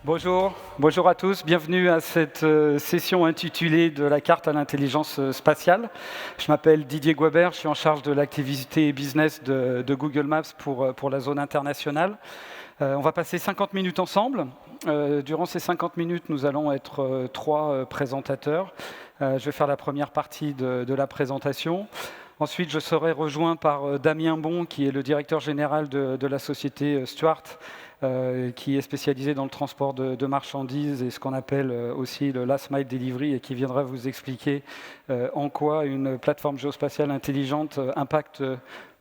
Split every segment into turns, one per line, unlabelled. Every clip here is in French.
Bonjour à tous, bienvenue à cette session intitulée de la carte à l'intelligence spatiale. Je m'appelle Didier Guabert, je suis en charge de l'activité business de Google Maps pour la zone internationale. On va passer 50 minutes ensemble. Durant ces 50 minutes, nous allons être trois présentateurs. Je vais faire la première partie de la présentation. Ensuite, je serai rejoint par Damien Bon, qui est le directeur général de la société Stuart, qui est spécialisé dans le transport de marchandises et ce qu'on appelle aussi le last mile delivery, et qui viendra vous expliquer en quoi une plateforme géospatiale intelligente impacte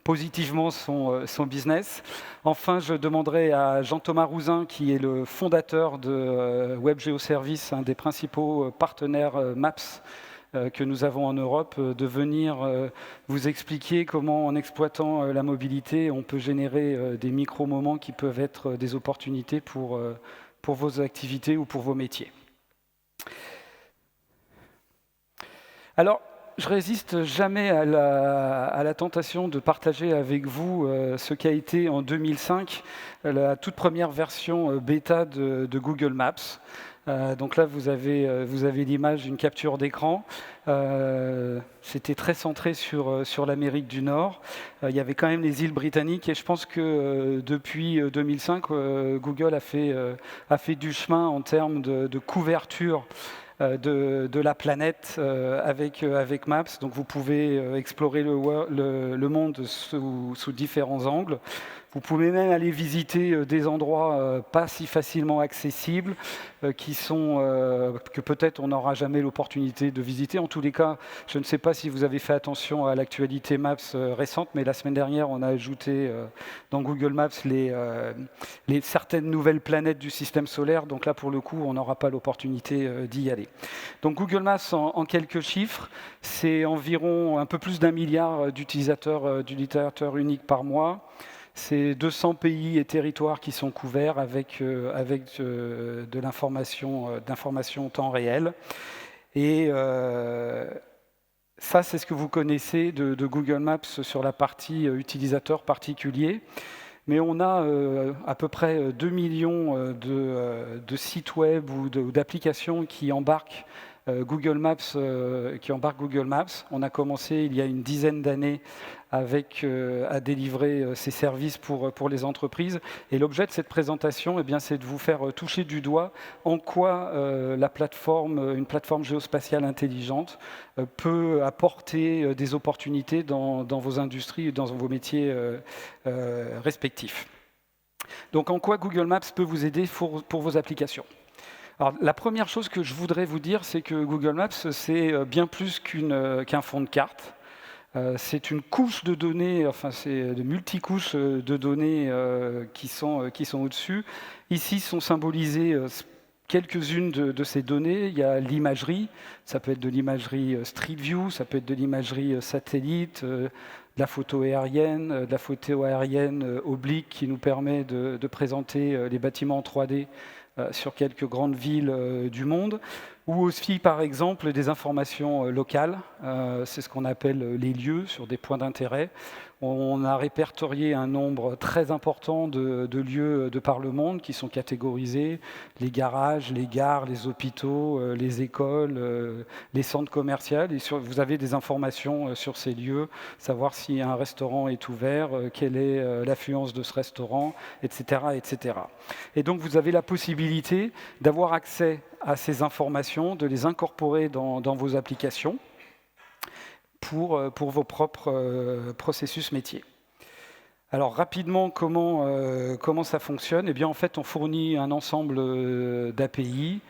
positivement son business. Enfin, je demanderai à Jean-Thomas Rouzin, qui est le fondateur de Web Geoservice, un des principaux partenaires Maps que nous avons en Europe, de venir vous expliquer comment, en exploitant la mobilité, on peut générer des micro-moments qui peuvent être des opportunités pour vos activités ou pour vos métiers. Alors, je résiste jamais à la tentation de partager avec vous ce qu'a été en 2005 la toute première version bêta de Google Maps. Donc là, vous avez l'image d'une capture d'écran. C'était très centré sur l'Amérique du Nord. Il y avait quand même les îles britanniques, et je pense que depuis 2005, Google a fait du chemin en termes de couverture de la planète avec Maps. Donc vous pouvez explorer le monde sous différents angles. Vous pouvez même aller visiter des endroits pas si facilement accessibles, que peut-être on n'aura jamais l'opportunité de visiter. En tous les cas, je ne sais pas si vous avez fait attention à l'actualité Maps récente, mais la semaine dernière, on a ajouté dans Google Maps certaines nouvelles planètes du système solaire. Donc là, pour le coup, on n'aura pas l'opportunité d'y aller. Donc Google Maps, en quelques chiffres, c'est environ un peu plus d'1 milliard d'utilisateurs uniques par mois. C'est 200 pays et territoires qui sont couverts avec de l'information en temps réel. Et ça, c'est ce que vous connaissez de Google Maps sur la partie utilisateur particulier. Mais on a à peu près 2 millions de sites web ou d'applications qui embarquent Google Maps. On a commencé il y a une dizaine d'années à délivrer ces services pour les entreprises. Et l'objet de cette présentation, c'est de vous faire toucher du doigt en quoi une plateforme géospatiale intelligente peut apporter des opportunités dans vos industries et dans vos métiers respectifs. Donc en quoi Google Maps peut vous aider pour vos applications ? Alors, la première chose que je voudrais vous dire, c'est que Google Maps, c'est bien plus qu'un fond de carte. C'est une couche de données, c'est de multicouches de données qui sont au-dessus. Ici sont symbolisées quelques-unes de ces données. Il y a l'imagerie, ça peut être de l'imagerie Street View, ça peut être de l'imagerie satellite, de la photo aérienne, oblique qui nous permet de présenter les bâtiments en 3D sur quelques grandes villes du monde, ou aussi par exemple des informations locales, c'est ce qu'on appelle les lieux sur des points d'intérêt. On a répertorié un nombre très important de lieux de par le monde qui sont catégorisés, les garages, les gares, les hôpitaux, les écoles, les centres commerciaux. Et vous avez des informations sur ces lieux, savoir si un restaurant est ouvert, quelle est l'affluence de ce restaurant, etc., etc. Et donc vous avez la possibilité d'avoir accès à ces informations, de les incorporer dans vos applications pour vos propres processus métiers. Alors rapidement, comment ça fonctionne ? Eh bien, en fait, on fournit un ensemble d'API,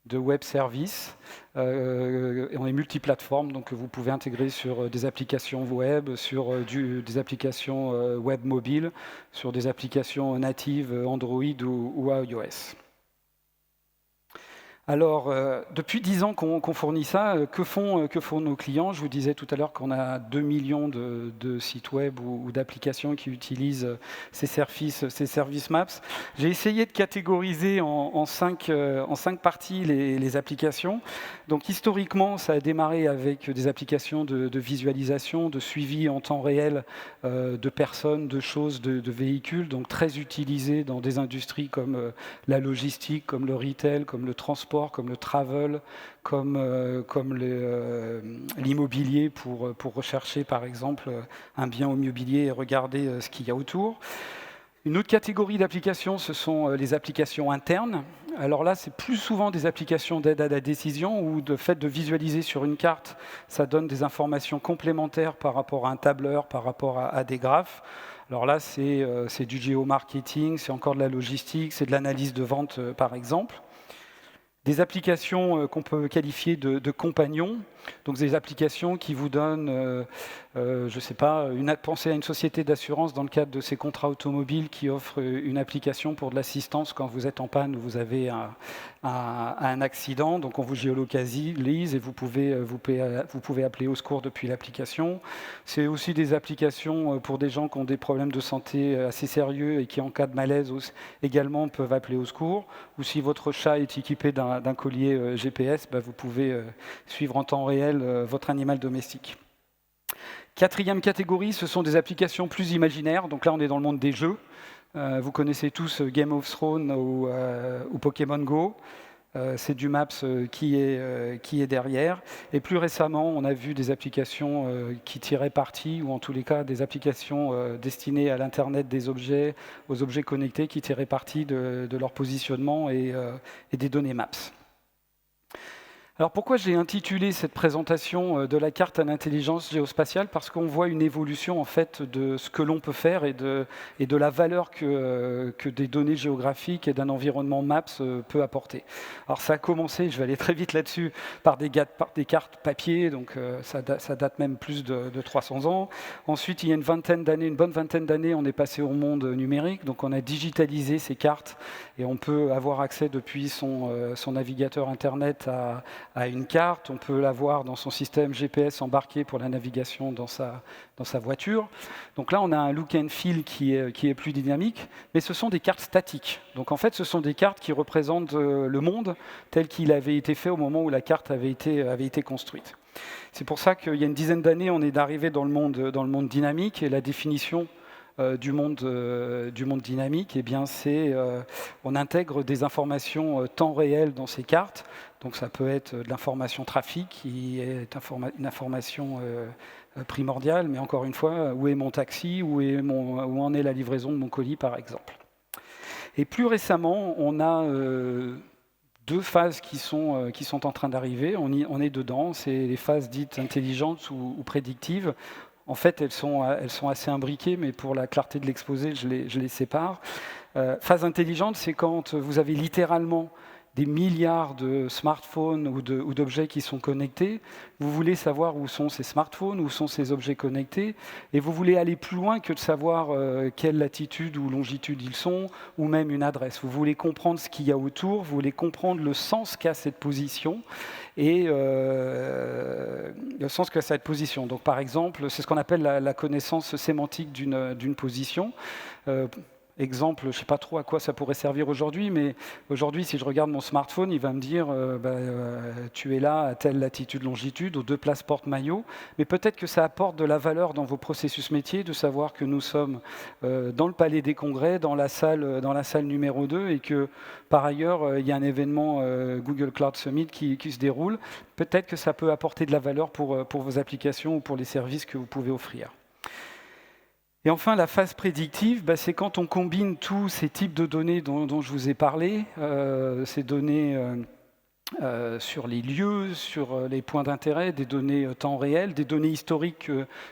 de web services. On est multiplateforme, donc vous pouvez intégrer sur des applications web, sur des applications web mobiles, sur des applications natives Android ou iOS. Alors, depuis 10 ans qu'on fournit ça, que font nos clients? Je vous disais tout à l'heure qu'on a 2 millions de sites web ou d'applications qui utilisent ces services Maps. J'ai essayé de catégoriser en 5 parties les applications. Donc historiquement, ça a démarré avec des applications de visualisation, de suivi en temps réel de personnes, de choses, de véhicules, donc très utilisées dans des industries comme la logistique, comme le retail, comme le transport, comme le travel, comme l'immobilier pour rechercher par exemple un bien immobilier et regarder ce qu'il y a autour. Une autre catégorie d'applications, ce sont les applications internes. Alors là, c'est plus souvent des applications d'aide à la décision où le fait de visualiser sur une carte, ça donne des informations complémentaires par rapport à un tableur, par rapport à des graphes. Alors là, c'est du géomarketing, c'est encore de la logistique, c'est de l'analyse de vente, par exemple. Des applications qu'on peut qualifier de compagnons, donc des applications qui vous donnent, je ne sais pas, pensez à une société d'assurance dans le cadre de ces contrats automobiles qui offre une application pour de l'assistance quand vous êtes en panne ou vous avez un accident. Donc on vous géolocalise et vous pouvez appeler au secours depuis l'application. C'est aussi des applications pour des gens qui ont des problèmes de santé assez sérieux et qui, en cas de malaise, également peuvent appeler au secours. Ou si votre chat est équipé d'un collier GPS, vous pouvez suivre en temps réel votre animal domestique. Quatrième catégorie, ce sont des applications plus imaginaires. Donc là, on est dans le monde des jeux. Vous connaissez tous Game of Thrones ou Pokémon Go. C'est du Maps qui est derrière. Et plus récemment, on a vu des applications qui tiraient parti, ou en tous les cas des applications destinées à l'Internet des objets, aux objets connectés, qui tiraient parti de leur positionnement et des données Maps. Alors pourquoi j'ai intitulé cette présentation de la carte à l'intelligence géospatiale? Parce qu'on voit une évolution en fait de ce que l'on peut faire et de la valeur que des données géographiques et d'un environnement Maps peut apporter. Alors ça a commencé, je vais aller très vite là-dessus, par des cartes papier, donc ça date même plus de 300 ans. Ensuite, il y a une bonne vingtaine d'années, on est passé au monde numérique, donc on a digitalisé ces cartes et on peut avoir accès depuis son navigateur Internet à une carte, on peut l'avoir dans son système GPS embarqué pour la navigation dans sa voiture. Donc là, on a un look and feel qui est plus dynamique, mais ce sont des cartes statiques. Donc en fait, ce sont des cartes qui représentent le monde tel qu'il avait été fait au moment où la carte avait été construite. C'est pour ça qu'il y a une dizaine d'années, on est arrivé dans le monde dynamique, et la définition du monde dynamique, eh bien, on intègre des informations temps réel dans ces cartes. Donc ça peut être de l'information trafic, qui est une information primordiale, mais encore une fois, où est mon taxi, où en est la livraison de mon colis, par exemple. Et plus récemment, on a deux phases qui sont en train d'arriver. On est dedans, c'est les phases dites intelligentes ou prédictives. En fait, elles sont assez imbriquées, mais pour la clarté de l'exposé, je les sépare. Phase intelligente, c'est quand vous avez littéralement des milliards de smartphones ou d'objets qui sont connectés. Vous voulez savoir où sont ces smartphones, où sont ces objets connectés, et vous voulez aller plus loin que de savoir quelle latitude ou longitude ils sont, ou même une adresse. Vous voulez comprendre ce qu'il y a autour, vous voulez comprendre le sens qu'a cette position, et le sens qu'a cette position. Donc par exemple, c'est ce qu'on appelle la connaissance sémantique d'une position. Exemple, je ne sais pas trop à quoi ça pourrait servir aujourd'hui, mais aujourd'hui, si je regarde mon smartphone, il va me dire tu es là à telle latitude, longitude, aux 2 places porte-maillot. Mais peut-être que ça apporte de la valeur dans vos processus métiers de savoir que nous sommes dans le Palais des Congrès, dans la salle numéro 2, et que par ailleurs, il y a un événement Google Cloud Summit qui se déroule. Peut-être que ça peut apporter de la valeur pour vos applications ou pour les services que vous pouvez offrir. Et enfin, la phase prédictive, c'est quand on combine tous ces types de données dont je vous ai parlé, ces données sur les lieux, sur les points d'intérêt, des données temps réel, des données historiques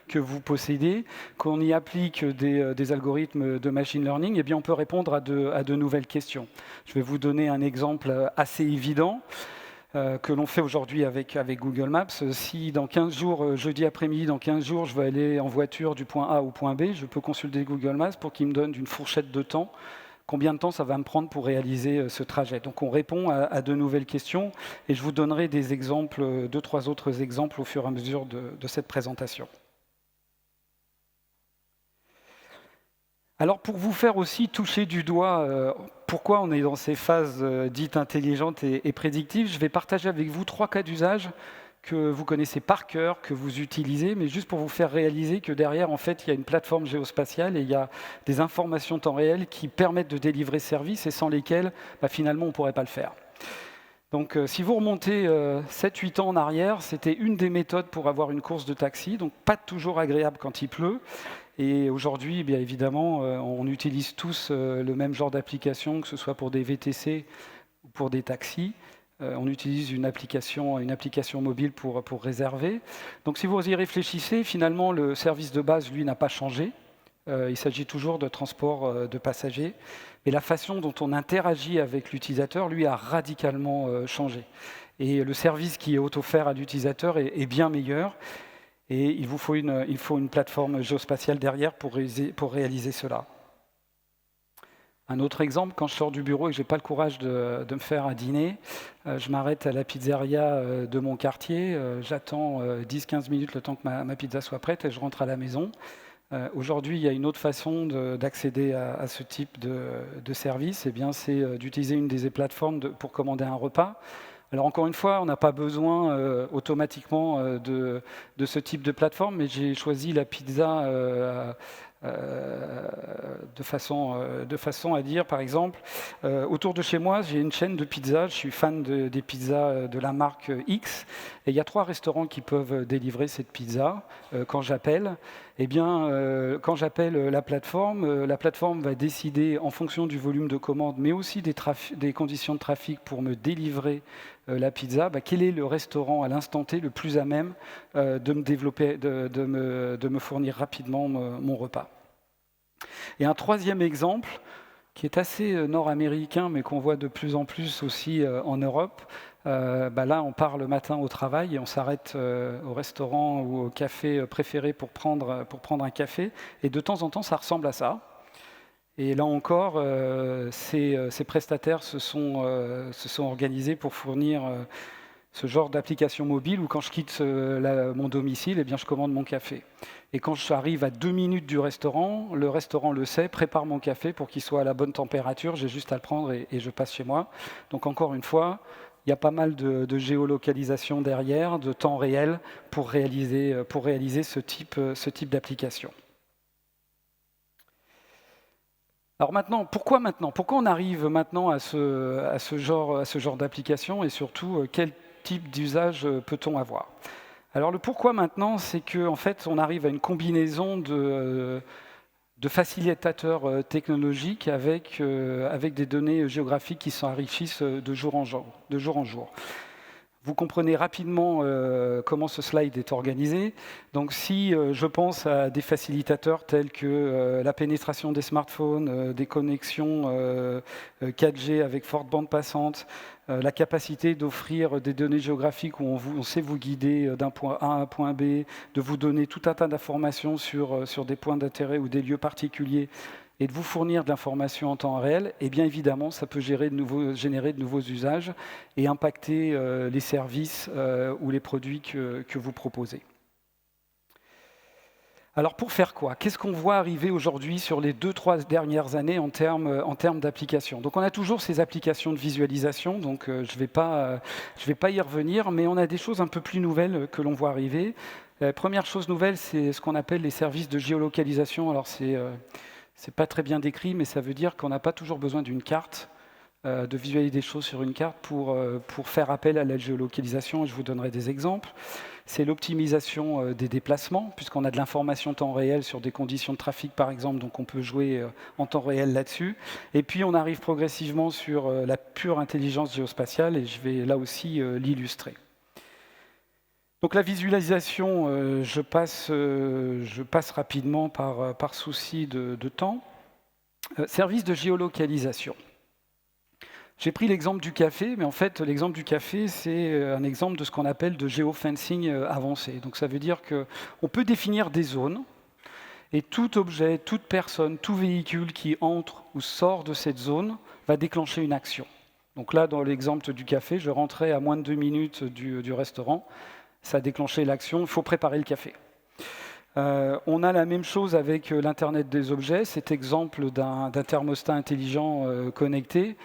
que vous possédez, qu'on y applique des algorithmes de machine learning, eh bien on peut répondre à de nouvelles questions. Je vais vous donner un exemple assez évident que l'on fait aujourd'hui avec Google Maps. Si dans 15 jours, jeudi après-midi, dans 15 jours, je veux aller en voiture du point A au point B, je peux consulter Google Maps pour qu'il me donne une fourchette de temps Combien de temps ça va me prendre pour réaliser ce trajet? Donc on répond à de nouvelles questions et je vous donnerai des exemples, 2-3 autres exemples au fur et à mesure de cette présentation. Alors pour vous faire aussi toucher du doigt pourquoi on est dans ces phases dites intelligentes et prédictives, je vais partager avec vous 3 cas d'usage que vous connaissez par cœur, que vous utilisez, mais juste pour vous faire réaliser que derrière, en fait, il y a une plateforme géospatiale et il y a des informations temps réel qui permettent de délivrer ce service et sans lesquelles, finalement, on ne pourrait pas le faire. Donc, si vous remontez 7-8 ans en arrière, c'était une des méthodes pour avoir une course de taxi, donc pas toujours agréable quand il pleut. Et aujourd'hui, bien évidemment, on utilise tous le même genre d'application, que ce soit pour des VTC ou pour des taxis. On utilise une application mobile pour réserver. Donc si vous y réfléchissez, finalement, le service de base, lui, n'a pas changé. Il s'agit toujours de transport de passagers. Mais la façon dont on interagit avec l'utilisateur, lui, a radicalement changé. Et le service qui est offert à l'utilisateur est bien meilleur. Et il faut une plateforme géospatiale derrière pour réaliser cela. Un autre exemple, quand je sors du bureau et que je n'ai pas le courage de me faire un dîner, je m'arrête à la pizzeria de mon quartier, j'attends 10-15 minutes le temps que ma pizza soit prête et je rentre à la maison. Aujourd'hui, il y a une autre façon d'accéder à ce type de service, c'est d'utiliser une des plateformes pour commander un repas. Alors encore une fois, on n'a pas besoin automatiquement de ce type de plateforme, mais j'ai choisi la pizza de façon à dire, par exemple, autour de chez moi, j'ai une chaîne de pizza, je suis fan des pizzas de la marque X, et il y a 3 restaurants qui peuvent délivrer cette pizza quand j'appelle. Quand j'appelle la plateforme va décider, en fonction du volume de commande, mais aussi des conditions de trafic pour me délivrer la pizza, quel est le restaurant à l'instant T le plus à même de me fournir rapidement mon repas. Et un troisième exemple, qui est assez nord-américain, mais qu'on voit de plus en plus aussi en Europe, là, on part le matin au travail et on s'arrête au restaurant ou au café préféré pour prendre un café. Et de temps en temps, ça ressemble à ça. Et là encore, ces prestataires se sont organisés pour fournir ce genre d'application mobile où quand je quitte mon domicile, je commande mon café. Et quand j'arrive à 2 minutes du restaurant, le restaurant le sait, prépare mon café pour qu'il soit à la bonne température, j'ai juste à le prendre et je passe chez moi. Donc encore une fois, il y a pas mal de géolocalisation derrière, de temps réel pour réaliser ce type d'application. Alors pourquoi on arrive maintenant à ce genre d'application et surtout quel type d'usage peut-on avoir? Alors le pourquoi maintenant, c'est qu'en fait on arrive à une combinaison de facilitateurs technologiques avec des données géographiques qui s'enrichissent de jour en jour. Vous comprenez rapidement comment ce slide est organisé. Donc si je pense à des facilitateurs tels que la pénétration des smartphones, des connexions 4G avec forte bande passante, la capacité d'offrir des données géographiques où on sait vous guider d'un point A à un point B, de vous donner tout un tas d'informations sur des points d'intérêt ou des lieux particuliers, et de vous fournir de l'information en temps réel, bien évidemment, ça peut générer de nouveaux usages et impacter les services ou les produits que vous proposez. Alors pour faire quoi? Qu'est-ce qu'on voit arriver aujourd'hui sur les 2-3 dernières années en termes d'applications? Donc on a toujours ces applications de visualisation, donc je vais pas y revenir, mais on a des choses un peu plus nouvelles que l'on voit arriver. La première chose nouvelle, c'est ce qu'on appelle les services de géolocalisation. Alors c'est pas très bien décrit, mais ça veut dire qu'on n'a pas toujours besoin d'une carte, de visualiser des choses sur une carte pour faire appel à la géolocalisation. Et je vous donnerai des exemples. C'est l'optimisation des déplacements, puisqu'on a de l'information temps réel sur des conditions de trafic, par exemple, donc on peut jouer en temps réel là-dessus. Et puis on arrive progressivement sur la pure intelligence géospatiale, et je vais là aussi l'illustrer. Donc la visualisation, je passe rapidement par souci de temps. Service de géolocalisation. J'ai pris l'exemple du café, mais en fait, l'exemple du café, c'est un exemple de ce qu'on appelle de géofencing avancé. Donc ça veut dire qu'on peut définir des zones, Et tout objet, toute personne, tout véhicule qui entre ou sort de cette zone va déclencher une action. Donc là, dans l'exemple du café, je rentrais à moins de 2 minutes du restaurant, ça a déclenché l'action, il faut préparer le café. On a la même chose avec l'Internet des objets, cet exemple d'un thermostat intelligent connecté.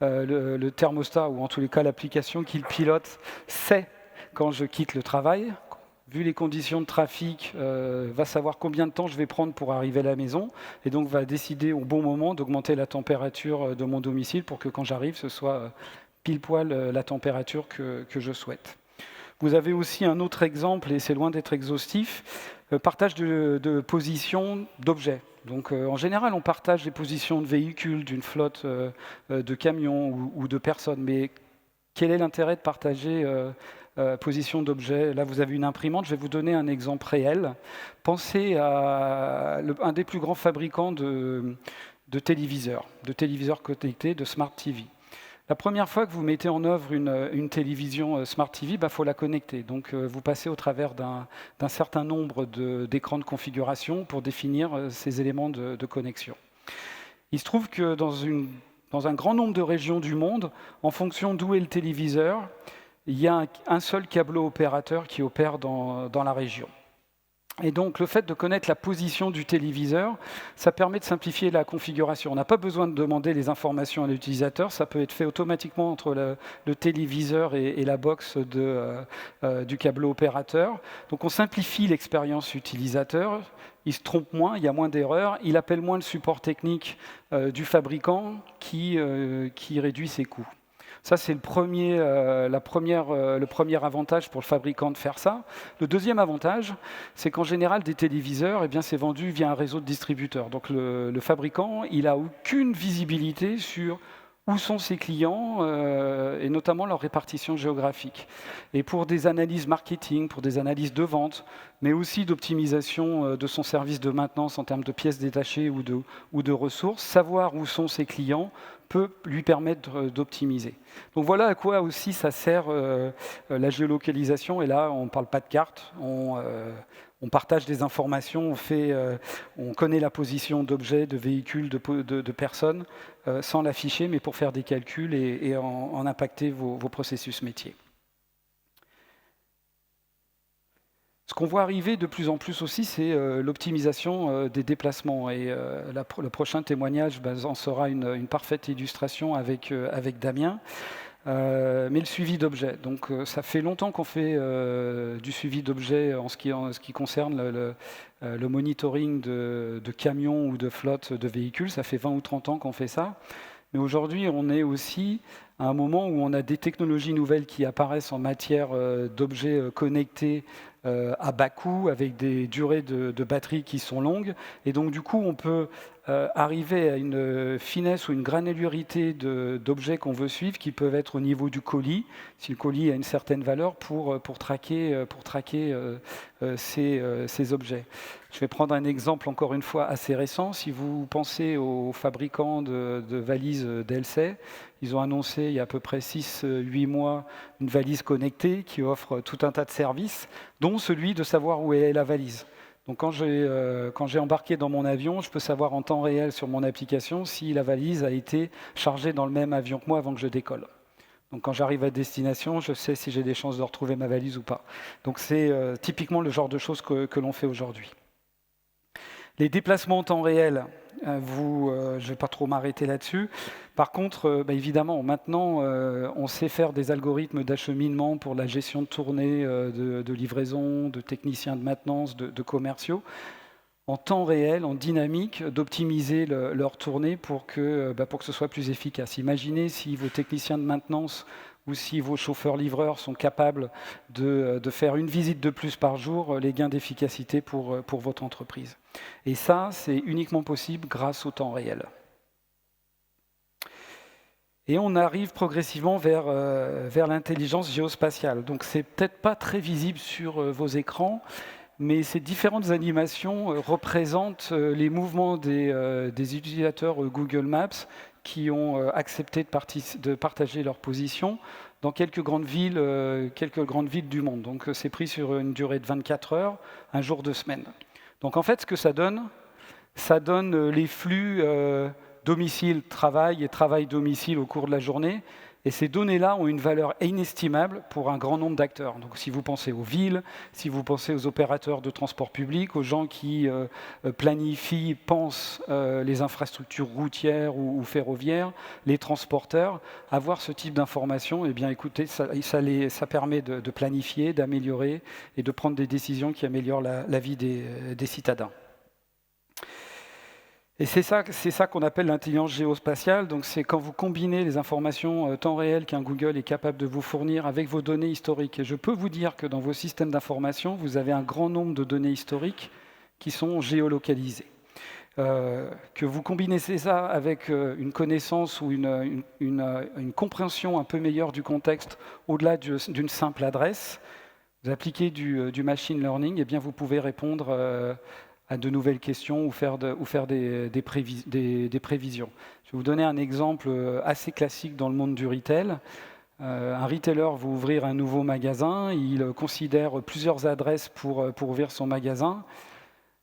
Le thermostat, ou en tous les cas l'application qu'il pilote, sait quand je quitte le travail. Vu les conditions de trafic, va savoir combien de temps je vais prendre pour arriver à la maison, et donc va décider au bon moment d'augmenter la température de mon domicile pour que quand j'arrive, ce soit pile poil la température que je souhaite. Vous avez aussi un autre exemple, et c'est loin d'être exhaustif, partage de position d'objets. Donc en général, on partage les positions de véhicules, d'une flotte de camions ou de personnes, mais quel est l'intérêt de partager position d'objets? Là, vous avez une imprimante, je vais vous donner un exemple réel. Pensez à un des plus grands fabricants de téléviseurs connectés, de Smart TV. La première fois que vous mettez en œuvre une télévision Smart TV, faut la connecter. Donc vous passez au travers d'un certain nombre d'écrans de configuration pour définir ces éléments de connexion. Il se trouve que dans un grand nombre de régions du monde, en fonction d'où est le téléviseur, il y a un seul câbleau opérateur qui opère dans la région. Et donc, le fait de connaître la position du téléviseur, ça permet de simplifier la configuration. On n'a pas besoin de demander les informations à l'utilisateur, ça peut être fait automatiquement entre le téléviseur et la box du câbleau opérateur. Donc, on simplifie l'expérience utilisateur, il se trompe moins, il y a moins d'erreurs, il appelle moins le support technique du fabricant qui réduit ses coûts. Ça, c'est le premier avantage pour le fabricant de faire ça. Le deuxième avantage, c'est qu'en général, des téléviseurs, c'est vendu via un réseau de distributeurs. Donc le fabricant, il n'a aucune visibilité sur où sont ses clients, et notamment leur répartition géographique. Et pour des analyses marketing, pour des analyses de vente, mais aussi d'optimisation de son service de maintenance en termes de pièces détachées ou de ressources, savoir où sont ses clients peut lui permettre d'optimiser. Donc voilà à quoi aussi ça sert la géolocalisation. Et là, on ne parle pas de cartes, on partage des informations, on connaît la position d'objets, de véhicules, de personnes, sans l'afficher, mais pour faire des calculs et en impacter vos processus métiers. Ce qu'on voit arriver de plus en plus aussi, c'est l'optimisation des déplacements. Et le prochain témoignage en sera une parfaite illustration avec Damien. Mais le suivi d'objets. Donc ça fait longtemps qu'on fait du suivi d'objets en ce qui concerne le monitoring de camions ou de flottes de véhicules. Ça fait 20 ou 30 ans qu'on fait ça. Mais aujourd'hui, on est aussi à un moment où on a des technologies nouvelles qui apparaissent en matière d'objets connectés à bas coût, avec des durées de batterie qui sont longues. Et donc, du coup, on peut arriver à une finesse ou une granularité d'objets qu'on veut suivre, qui peuvent être au niveau du colis, si le colis a une certaine valeur, pour traquer ces objets. Je vais prendre un exemple, encore une fois, assez récent. Si vous pensez aux fabricants de valises d'Elsey, ils ont annoncé il y a à peu près 6-8 mois une valise connectée qui offre tout un tas de services, dont celui de savoir où est la valise. Donc quand j'ai embarqué dans mon avion, je peux savoir en temps réel sur mon application si la valise a été chargée dans le même avion que moi avant que je décolle. Donc quand j'arrive à destination, je sais si j'ai des chances de retrouver ma valise ou pas. Donc c'est typiquement le genre de choses que l'on fait aujourd'hui. Les déplacements en temps réel, je ne vais pas trop m'arrêter là-dessus. Par contre, évidemment, maintenant, on sait faire des algorithmes d'acheminement pour la gestion de tournées, de livraison, de techniciens de maintenance, de commerciaux, en temps réel, en dynamique, d'optimiser leur tournée pour que ce soit plus efficace. Imaginez si vos techniciens de maintenance ou si vos chauffeurs-livreurs sont capables de faire une visite de plus par jour, les gains d'efficacité pour votre entreprise. Et ça, c'est uniquement possible grâce au temps réel. Et on arrive progressivement vers l'intelligence géospatiale. Donc c'est peut-être pas très visible sur vos écrans, mais ces différentes animations représentent les mouvements des utilisateurs Google Maps qui ont accepté de partager leur position dans quelques grandes villes du monde. Donc c'est pris sur une durée de 24 heures, un jour, 2 semaines. Donc en fait, ce que ça donne les flux domicile-travail et travail-domicile au cours de la journée. Et ces données-là ont une valeur inestimable pour un grand nombre d'acteurs. Donc si vous pensez aux villes, si vous pensez aux opérateurs de transport public, aux gens qui planifient, pensent les infrastructures routières ou ferroviaires, les transporteurs, avoir ce type d'informations, eh bien écoutez, ça permet de planifier, d'améliorer et de prendre des décisions qui améliorent la vie des citadins. Et c'est ça qu'on appelle l'intelligence géospatiale. Donc c'est quand vous combinez les informations temps réel qu'un Google est capable de vous fournir avec vos données historiques. Et je peux vous dire que dans vos systèmes d'information, vous avez un grand nombre de données historiques qui sont géolocalisées. Que vous combinez ça avec une connaissance ou une compréhension un peu meilleure du contexte au-delà d'une simple adresse, vous appliquez du machine learning, et bien vous pouvez répondre à de nouvelles questions ou faire des prévisions. Je vais vous donner un exemple assez classique dans le monde du retail. Un retailer va ouvrir un nouveau magasin, il considère plusieurs adresses pour ouvrir son magasin.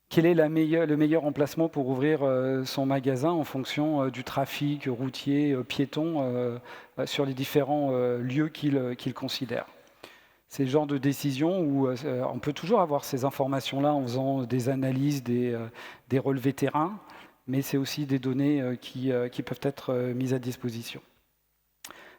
Quel est le meilleur emplacement pour ouvrir son magasin en fonction du trafic routier, piéton, sur les différents lieux qu'il considère? C'est le genre de décision où on peut toujours avoir ces informations-là en faisant des analyses, des relevés terrain, mais c'est aussi des données qui peuvent être mises à disposition.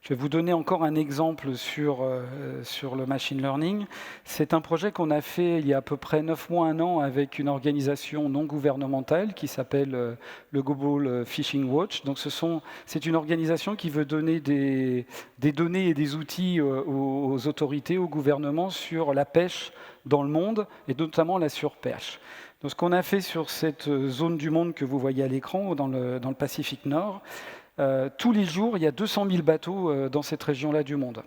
Je vais vous donner encore un exemple sur le machine learning. C'est un projet qu'on a fait il y a à peu près 9 mois, 1 an, avec une organisation non gouvernementale qui s'appelle le Global Fishing Watch. Donc c'est une organisation qui veut donner des données et des outils aux autorités, au gouvernement sur la pêche dans le monde, et notamment la surpêche. Donc ce qu'on a fait sur cette zone du monde que vous voyez à l'écran, dans le Pacifique Nord, tous les jours, il y a 200 000 bateaux dans cette région-là du monde.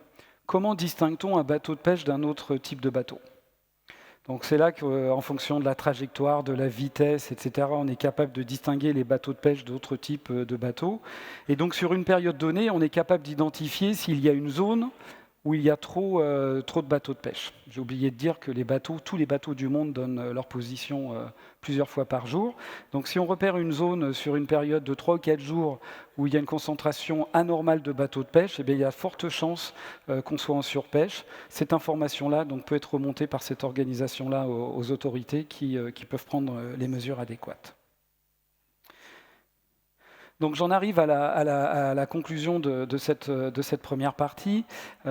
Comment distingue-t-on un bateau de pêche d'un autre type de bateau? Donc c'est là qu'en fonction de la trajectoire, de la vitesse, etc., on est capable de distinguer les bateaux de pêche d'autres types de bateaux. Et donc sur une période donnée, on est capable d'identifier s'il y a une zone où il y a trop de bateaux de pêche. J'ai oublié de dire que tous les bateaux du monde donnent leur position plusieurs fois par jour. Donc si on repère une zone sur une période de 3 ou 4 jours où il y a une concentration anormale de bateaux de pêche, eh bien, il y a forte chance qu'on soit en surpêche. Cette information-là peut être remontée par cette organisation-là aux autorités qui peuvent prendre les mesures adéquates. Donc j'en arrive à la conclusion de cette première partie.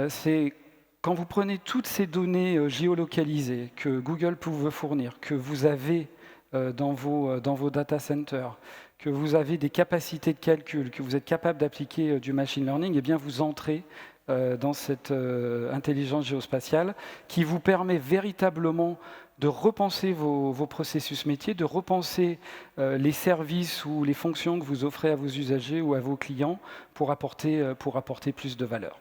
C'est quand vous prenez toutes ces données géolocalisées que Google peut vous fournir, que vous avez dans vos data centers, que vous avez des capacités de calcul, que vous êtes capable d'appliquer du machine learning, eh bien vous entrez dans cette intelligence géospatiale qui vous permet véritablement de repenser vos processus métiers, de repenser les services ou les fonctions que vous offrez à vos usagers ou à vos clients pour apporter plus de valeur.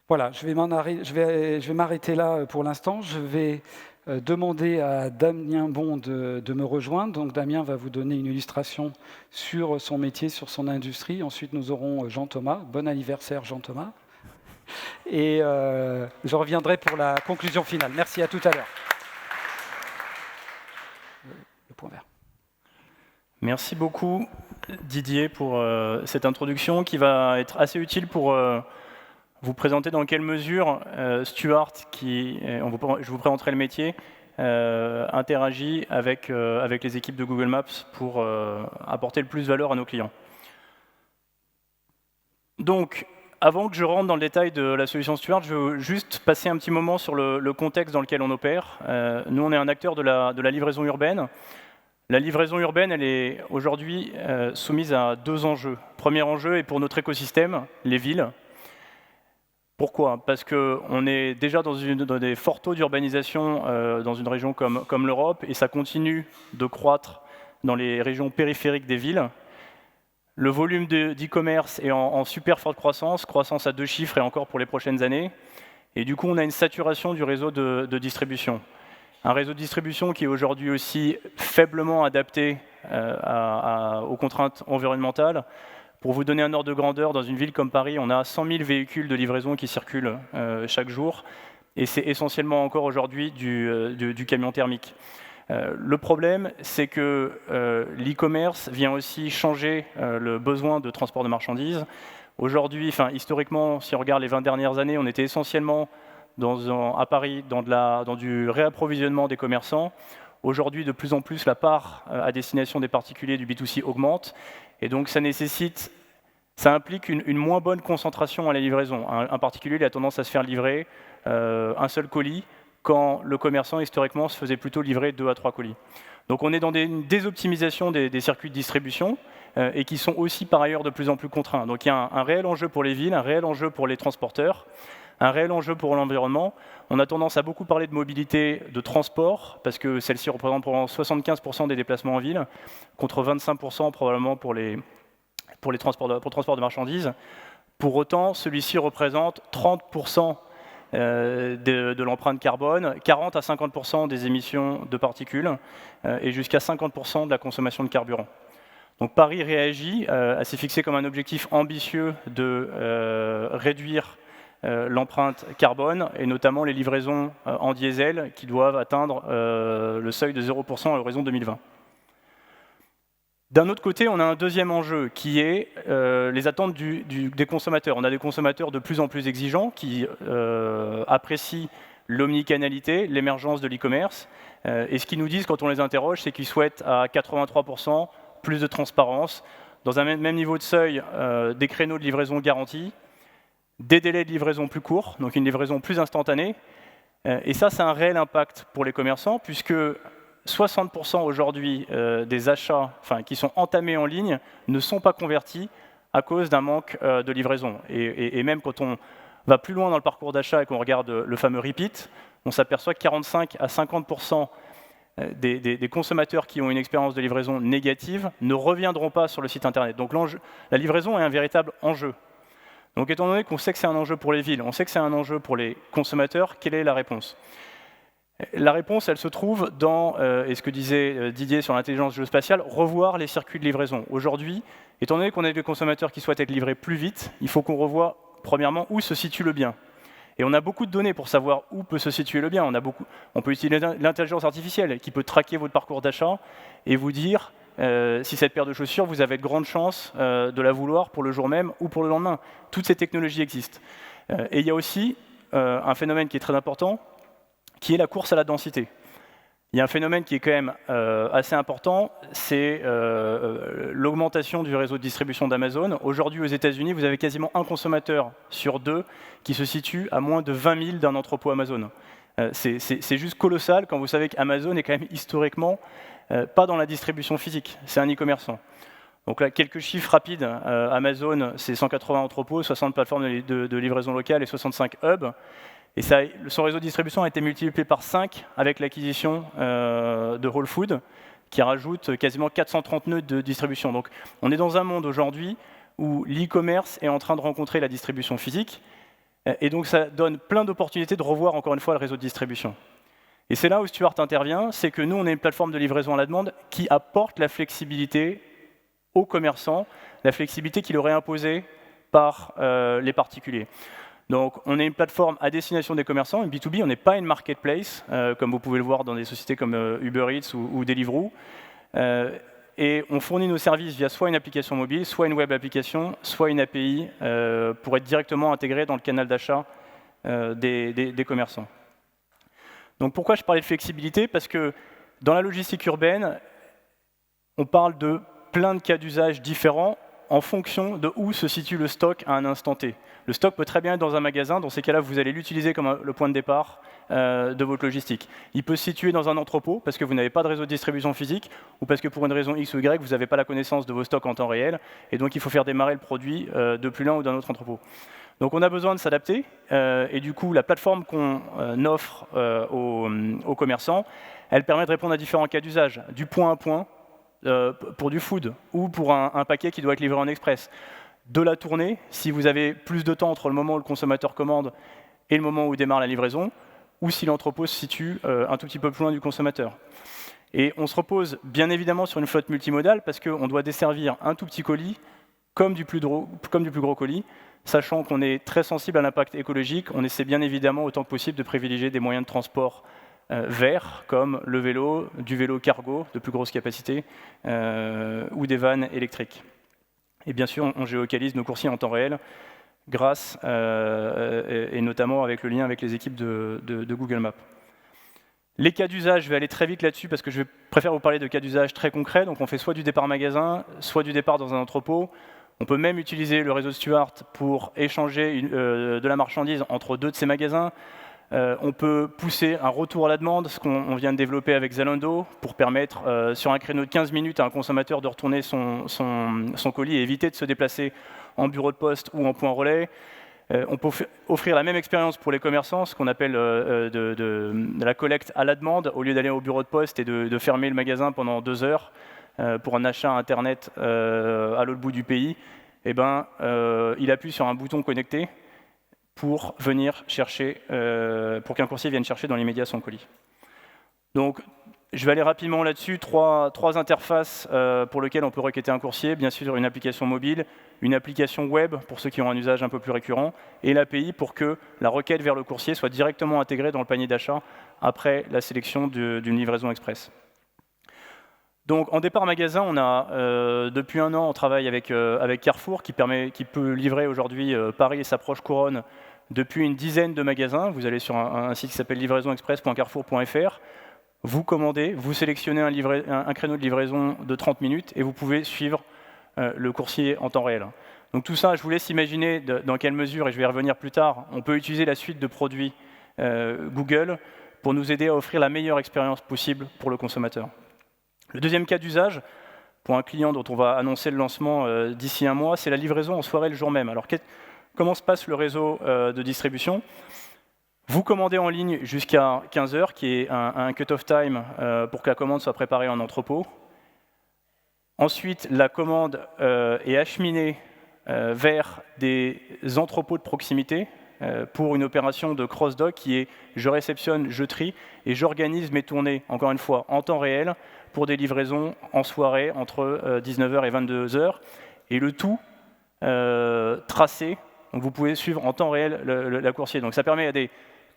Voilà, je vais m'arrêter là pour l'instant. Je vais demander à Damien Bon de me rejoindre. Donc Damien va vous donner une illustration sur son métier, sur son industrie. Ensuite, nous aurons Jean-Thomas. Bon anniversaire, Jean-Thomas. Et je reviendrai pour la conclusion finale. Merci, à tout à l'heure. Le point vert.
Merci beaucoup, Didier, pour cette introduction qui va être assez utile pour vous présenter dans quelle mesure Stuart, je vous présenterai le métier, interagit avec les équipes de Google Maps pour apporter le plus de valeur à nos clients. Donc, avant que je rentre dans le détail de la solution Stuart, je veux juste passer un petit moment sur le contexte dans lequel on opère. Nous, on est un acteur de la livraison urbaine. La livraison urbaine, elle est aujourd'hui soumise à 2 enjeux. Premier enjeu est pour notre écosystème, les villes. Pourquoi? Parce qu'on est déjà dans des forts taux d'urbanisation dans une région comme l'Europe, et ça continue de croître dans les régions périphériques des villes. Le volume d'e-commerce est en super forte croissance à 2 chiffres et encore pour les prochaines années. Et du coup, on a une saturation du réseau de distribution. Un réseau de distribution qui est aujourd'hui aussi faiblement adapté aux contraintes environnementales. Pour vous donner un ordre de grandeur, dans une ville comme Paris, on a 100 000 véhicules de livraison qui circulent chaque jour. Et c'est essentiellement encore aujourd'hui du camion thermique. Le problème, c'est que l'e-commerce vient aussi changer le besoin de transport de marchandises. Aujourd'hui, historiquement, si on regarde les 20 dernières années, on était essentiellement à Paris dans du réapprovisionnement des commerçants. Aujourd'hui, de plus en plus, la part à destination des particuliers du B2C augmente. Et donc, ça implique une moins bonne concentration à la livraison. Un particulier il a tendance à se faire livrer un seul colis, quand le commerçant, historiquement, se faisait plutôt livrer 2 à 3 colis. Donc on est dans une désoptimisation des circuits de distribution et qui sont aussi par ailleurs de plus en plus contraints. Donc il y a un réel enjeu pour les villes, un réel enjeu pour les transporteurs, un réel enjeu pour l'environnement. On a tendance à beaucoup parler de mobilité de transport, parce que celle-ci représente probablement 75% des déplacements en ville, contre 25% probablement pour le transport de marchandises. Pour autant, celui-ci représente 30% de l'empreinte carbone, 40 à 50% des émissions de particules et jusqu'à 50% de la consommation de carburant. Donc Paris réagit, s'est fixé comme un objectif ambitieux de réduire l'empreinte carbone, et notamment les livraisons en diesel qui doivent atteindre le seuil de 0% à l'horizon 2020. D'un autre côté, on a un deuxième enjeu qui est les attentes des consommateurs. On a des consommateurs de plus en plus exigeants qui apprécient l'omnicanalité, l'émergence de l'e-commerce. Et ce qu'ils nous disent quand on les interroge, c'est qu'ils souhaitent à 83% plus de transparence, dans un même niveau de seuil, des créneaux de livraison garantis, des délais de livraison plus courts, donc une livraison plus instantanée. Et ça a un réel impact pour les commerçants, puisque 60% aujourd'hui des achats qui sont entamés en ligne ne sont pas convertis à cause d'un manque de livraison. Et même quand on va plus loin dans le parcours d'achat et qu'on regarde le fameux repeat, on s'aperçoit que 45 à 50% des consommateurs qui ont une expérience de livraison négative ne reviendront pas sur le site internet. Donc la livraison est un véritable enjeu. Donc étant donné qu'on sait que c'est un enjeu pour les villes, on sait que c'est un enjeu pour les consommateurs, quelle est la réponse ? La réponse, elle se trouve dans, et ce que disait Didier sur l'intelligence géospatiale, revoir les circuits de livraison. Aujourd'hui, étant donné qu'on a des consommateurs qui souhaitent être livrés plus vite, il faut qu'on revoie, premièrement, où se situe le bien. Et on a beaucoup de données pour savoir où peut se situer le bien. On peut utiliser l'intelligence artificielle qui peut traquer votre parcours d'achat et vous dire si cette paire de chaussures, vous avez de grandes chances de la vouloir pour le jour même ou pour le lendemain. Toutes ces technologies existent. Et il y a aussi un phénomène qui est très important, qui est la course à la densité. Il y a un phénomène qui est quand même assez important, c'est l'augmentation du réseau de distribution d'Amazon. Aujourd'hui, aux États-Unis, vous avez quasiment un consommateur sur 2 qui se situe à moins de 20 000 d'un entrepôt Amazon. C'est juste colossal quand vous savez qu'Amazon est quand même historiquement pas dans la distribution physique, c'est un e-commerçant. Donc là, quelques chiffres rapides. Amazon, c'est 180 entrepôts, 60 plateformes de livraison locale et 65 hubs. Et son réseau de distribution a été multiplié par 5 avec l'acquisition de Whole Foods, qui rajoute quasiment 430 nœuds de distribution. Donc on est dans un monde aujourd'hui où l'e-commerce est en train de rencontrer la distribution physique, et donc ça donne plein d'opportunités de revoir encore une fois le réseau de distribution. Et c'est là où Stuart intervient, c'est que nous, on est une plateforme de livraison à la demande qui apporte la flexibilité aux commerçants, la flexibilité qui leur est imposée par les particuliers. Donc, on est une plateforme à destination des commerçants, une B2B, on n'est pas une marketplace, comme vous pouvez le voir dans des sociétés comme Uber Eats ou Deliveroo. Et on fournit nos services via soit une application mobile, soit une web application, soit une API, pour être directement intégré dans le canal d'achat des commerçants. Donc, pourquoi je parlais de flexibilité ? Parce que dans la logistique urbaine, on parle de plein de cas d'usage différents en fonction de où se situe le stock à un instant T. Le stock peut très bien être dans un magasin, dans ces cas-là, vous allez l'utiliser comme le point de départ de votre logistique. Il peut se situer dans un entrepôt, parce que vous n'avez pas de réseau de distribution physique, ou parce que pour une raison X ou Y, vous n'avez pas la connaissance de vos stocks en temps réel, et donc il faut faire démarrer le produit depuis l'un ou d'un autre entrepôt. Donc on a besoin de s'adapter, et du coup, la plateforme qu'on offre aux commerçants, elle permet de répondre à différents cas d'usage, du point à point, pour du food, ou pour un paquet qui doit être livré en express. De la tournée, si vous avez plus de temps entre le moment où le consommateur commande et le moment où démarre la livraison, ou si l'entrepôt se situe un tout petit peu plus loin du consommateur. Et on se repose bien évidemment sur une flotte multimodale parce qu'on doit desservir un tout petit colis comme du plus gros colis, sachant qu'on est très sensible à l'impact écologique. On essaie bien évidemment autant que possible de privilégier des moyens de transport verts, comme le vélo, du vélo cargo de plus grosse capacité, ou des vannes électriques. Et bien sûr, on géolocalise nos coursiers en temps réel, grâce, et notamment avec le lien avec les équipes de Google Maps. Les cas d'usage, je vais aller très vite là-dessus parce que je préfère vous parler de cas d'usage très concrets. Donc on fait soit du départ magasin, soit du départ dans un entrepôt. On peut même utiliser le réseau Stuart pour échanger de la marchandise entre deux de ces magasins. On peut pousser un retour à la demande, ce qu'on vient de développer avec Zalando, pour permettre sur un créneau de 15 minutes à un consommateur de retourner son colis et éviter de se déplacer en bureau de poste ou en point relais. On peut offrir la même expérience pour les commerçants, ce qu'on appelle de la collecte à la demande, au lieu d'aller au bureau de poste et de fermer le magasin pendant 2 heures pour un achat Internet à l'autre bout du pays. Eh ben, il appuie sur un bouton connecté pour venir chercher, pour qu'un coursier vienne chercher dans l'immédiat son colis. Donc, je vais aller rapidement là-dessus. Trois interfaces pour lesquelles on peut requêter un coursier. Bien sûr, une application mobile, une application web pour ceux qui ont un usage un peu plus récurrent, et l'API pour que la requête vers le coursier soit directement intégrée dans le panier d'achat après la sélection d'une livraison express. Donc, en départ magasin, on a depuis 1 an, on travaille avec Carrefour qui peut livrer aujourd'hui Paris et sa proche couronne depuis une dizaine de magasins. Vous allez sur un site qui s'appelle livraisonexpress.carrefour.fr. Vous commandez, vous sélectionnez un créneau de livraison de 30 minutes et vous pouvez suivre le coursier en temps réel. Donc tout ça, je vous laisse imaginer dans quelle mesure, et je vais y revenir plus tard, on peut utiliser la suite de produits Google pour nous aider à offrir la meilleure expérience possible pour le consommateur. Le deuxième cas d'usage, pour un client dont on va annoncer le lancement d'ici 1 mois, c'est la livraison en soirée le jour même. Alors comment se passe le réseau de distribution ? Vous commandez en ligne jusqu'à 15 heures, qui est un cut-off time pour que la commande soit préparée en entrepôt. Ensuite, la commande est acheminée vers des entrepôts de proximité pour une opération de cross-dock qui est je réceptionne, je trie et j'organise mes tournées, encore une fois, en temps réel pour des livraisons en soirée entre 19h et 22h. Et le tout tracé, donc vous pouvez suivre en temps réel la coursier. Donc ça permet à des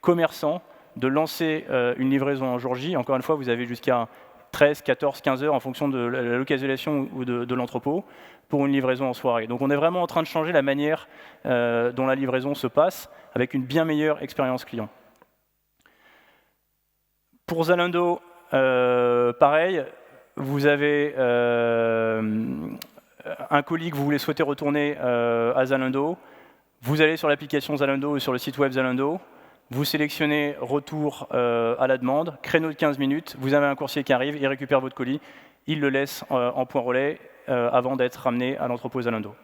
commerçants de lancer une livraison en jour J. Encore une fois, vous avez jusqu'à 13, 14, 15 heures en fonction de la localisation ou de l'entrepôt pour une livraison en soirée. Donc on est vraiment en train de changer la manière dont la livraison se passe avec une bien meilleure expérience client. Pour Zalando, pareil, vous avez un colis que vous voulez souhaiter retourner à Zalando. Vous allez sur l'application Zalando ou sur le site web Zalando. Vous sélectionnez retour à la demande, créneau de 15 minutes, vous avez un coursier qui arrive, il récupère votre colis, il le laisse en point relais avant d'être ramené à l'entrepôt Zalando.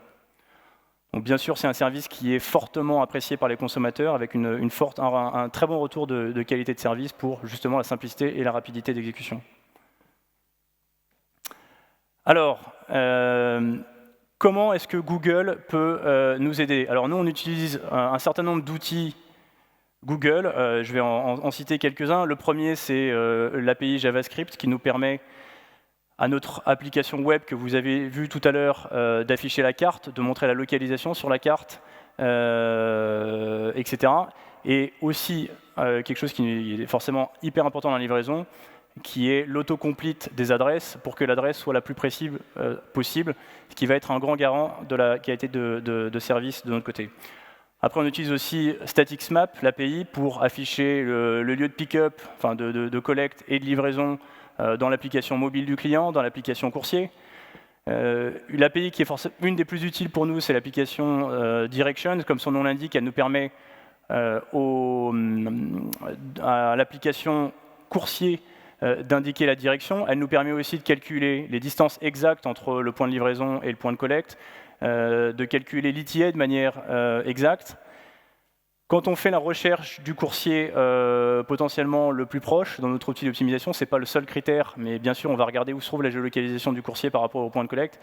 Donc bien sûr, c'est un service qui est fortement apprécié par les consommateurs avec un très bon retour de qualité de service pour justement la simplicité et la rapidité d'exécution. Alors, comment est-ce que Google peut nous aider? Alors nous, on utilise un certain nombre d'outils Google, je vais en citer quelques-uns. Le premier, c'est l'API JavaScript qui nous permet à notre application web que vous avez vu tout à l'heure d'afficher la carte, de montrer la localisation sur la carte, etc. Et aussi quelque chose qui est forcément hyper important dans la livraison, qui est l'autocomplete des adresses pour que l'adresse soit la plus précise possible, ce qui va être un grand garant de la qualité de service de notre côté. Après, on utilise aussi StaticSmap, l'API, pour afficher le lieu de pick-up, enfin de collecte et de livraison dans l'application mobile du client, dans l'application coursier. L'API qui est forcément une des plus utiles pour nous, c'est l'application Directions. Comme son nom l'indique, elle nous permet à l'application coursier d'indiquer la direction. Elle nous permet aussi de calculer les distances exactes entre le point de livraison et le point de collecte, de calculer l'ETA de manière exacte. Quand on fait la recherche du coursier potentiellement le plus proche dans notre outil d'optimisation, ce n'est pas le seul critère, mais bien sûr on va regarder où se trouve la géolocalisation du coursier par rapport au point de collecte.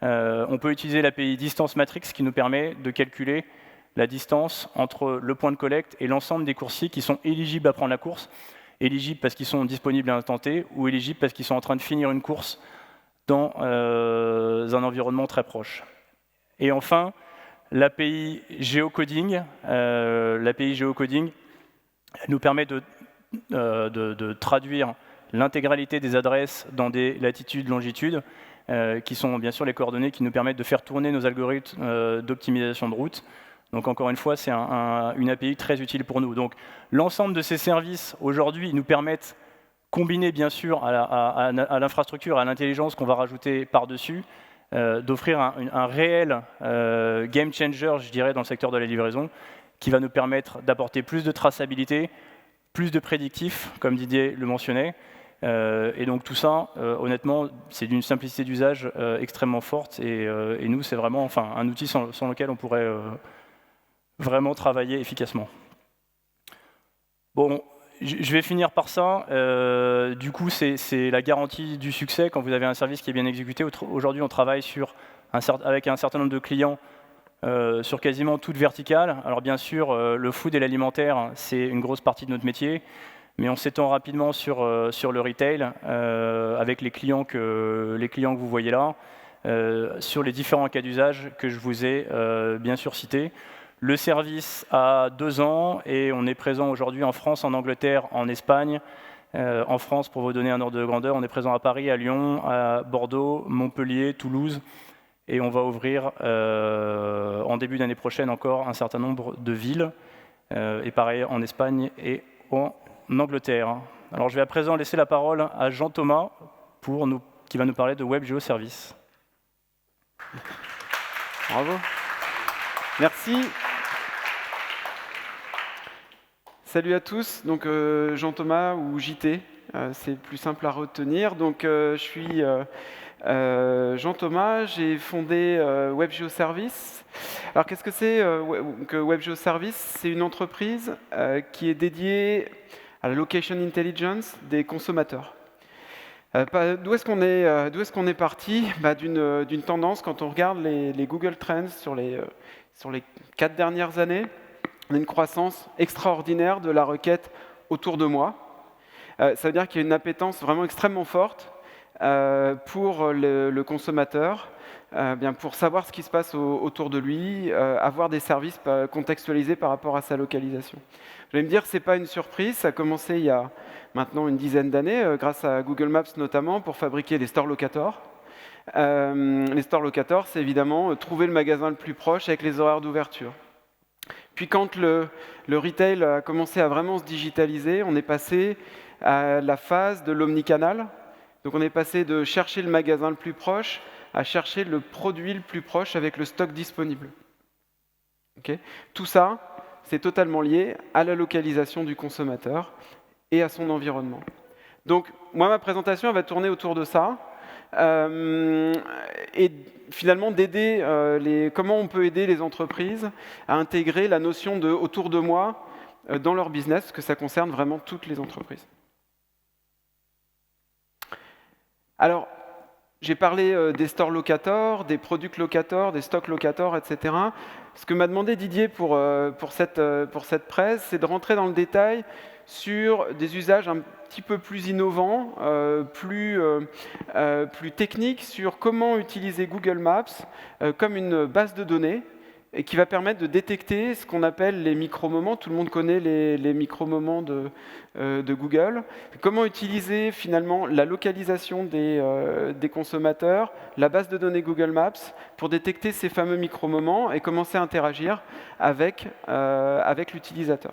On peut utiliser l'API Distance Matrix qui nous permet de calculer la distance entre le point de collecte et l'ensemble des coursiers qui sont éligibles à prendre la course, éligibles parce qu'ils sont disponibles à l'instant T ou éligibles parce qu'ils sont en train de finir une course dans un environnement très proche. Et enfin, l'API Geocoding. L'API Geocoding nous permet de de traduire l'intégralité des adresses dans des latitudes, longitudes, qui sont bien sûr les coordonnées qui nous permettent de faire tourner nos algorithmes d'optimisation de route. Donc encore une fois, c'est une API très utile pour nous. Donc l'ensemble de ces services, aujourd'hui, nous permettent, combinés bien sûr à l'infrastructure, à l'intelligence qu'on va rajouter par-dessus, d'offrir un réel game changer, je dirais, dans le secteur de la livraison, qui va nous permettre d'apporter plus de traçabilité, plus de prédictif, comme Didier le mentionnait. Et donc tout ça, honnêtement, c'est d'une simplicité d'usage extrêmement forte. Et nous, c'est vraiment un outil sans lequel on pourrait vraiment travailler efficacement. Bon, je vais finir par ça. Du coup, c'est la garantie du succès quand vous avez un service qui est bien exécuté. Aujourd'hui, on travaille avec un certain nombre de clients sur quasiment toute verticale. Alors bien sûr, le food et l'alimentaire, c'est une grosse partie de notre métier, mais on s'étend rapidement sur le retail, avec les clients que vous voyez là, sur les différents cas d'usage que je vous ai bien sûr cités. Le service a 2 ans et on est présent aujourd'hui en France, en Angleterre, en Espagne. En France, pour vous donner un ordre de grandeur, on est présent à Paris, à Lyon, à Bordeaux, Montpellier, Toulouse. Et on va ouvrir en début d'année prochaine encore un certain nombre de villes. Et pareil en Espagne et en Angleterre. Alors je vais à présent laisser la parole à Jean Thomas qui va nous parler de Web Geoservice.
Bravo. Merci. Salut à tous, donc Jean Thomas ou JT, c'est plus simple à retenir. Donc je suis Jean Thomas, j'ai fondé Web Geoservice. Alors qu'est-ce que c'est que Web Geoservice? C'est une entreprise qui est dédiée à la location intelligence des consommateurs. D'où est-ce qu'on est parti? D'une tendance, quand on regarde les Google Trends sur les 4 dernières années, on a une croissance extraordinaire de la requête autour de moi. Ça veut dire qu'il y a une appétence vraiment extrêmement forte pour le consommateur, pour savoir ce qui se passe autour de lui, avoir des services contextualisés par rapport à sa localisation. Vous allez me dire que ce n'est pas une surprise, ça a commencé il y a maintenant une dizaine d'années, grâce à Google Maps notamment, pour fabriquer les store locators. Les store locators, c'est évidemment trouver le magasin le plus proche avec les horaires d'ouverture. Puis quand le retail a commencé à vraiment se digitaliser, on est passé à la phase de l'omnicanal. Donc on est passé de chercher le magasin le plus proche à chercher le produit le plus proche avec le stock disponible. Okay. Tout ça, c'est totalement lié à la localisation du consommateur et à son environnement. Donc moi, ma présentation elle va tourner autour de ça. Et finalement d'aider comment on peut aider les entreprises à intégrer la notion de autour de moi dans leur business, parce que ça concerne vraiment toutes les entreprises. Alors, j'ai parlé des store locators, des product locators, des stock locators, etc. Ce que m'a demandé Didier pour cette presse, c'est de rentrer dans le détail sur des usages un petit peu plus innovants, plus techniques, sur comment utiliser Google Maps comme une base de données et qui va permettre de détecter ce qu'on appelle les micro-moments. Tout le monde connaît les micro-moments de Google. Comment utiliser finalement la localisation des consommateurs, la base de données Google Maps, pour détecter ces fameux micro-moments et commencer à interagir avec l'utilisateur.